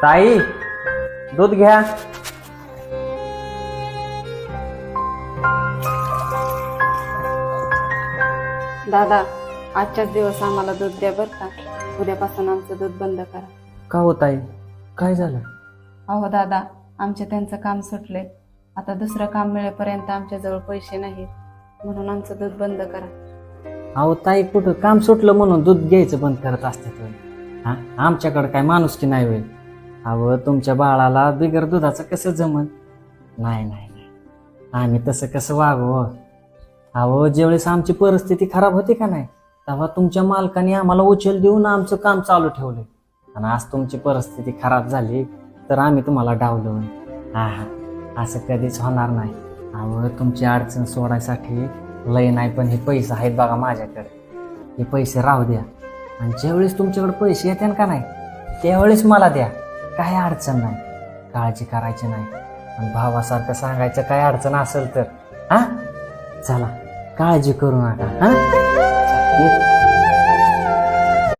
ताई, दूध घ्या. दादा, आजच्याच दिवस आम्हाला दूध द्या बरं का. उद्यापासून आमचं दूध बंद करा. का हो ताई, काय झालं? अहो दादा, आमचे त्यांचं काम सुटले. आता दुसरं काम मिळेपर्यंत आमच्याजवळ पैसे नाहीत, म्हणून आमचं दूध बंद करा. अहो ताई, कुठं काम सुटलं म्हणून दूध घ्यायचं बंद करत असते तुम्ही? हा, आमच्याकडे काय माणुसकी नाही होईल. अहो, तुमच्या बाळाला बिगर दुधाचं कसं जमन? नाही नाही नाही, आम्ही तसं कसं वागू? अहो, ज्यावेळेस आमची परिस्थिती खराब होती का नाही, तेव्हा तुमच्या मालकाने आम्हाला उचल देऊन आमचं काम चालू ठेवलं. आणि आज तुमची परिस्थिती खराब झाली तर आम्ही तुम्हाला डावलं. हा हा, असं कधीच होणार नाही. अहो, तुमची अडचण सोडायसाठी लय नाही, पण हे पैसे आहेत बघा माझ्याकडे. हे पैसे राहू द्या, आणि ज्यावेळेस तुमच्याकडे पैसे येते का नाही त्यावेळेस मला द्या. काय अडचण नाही, काळजी करायची नाही. आणि भावासारखं सांगायचं काय अडचण असेल तर. हा, चला, काळजी करू नका. हा.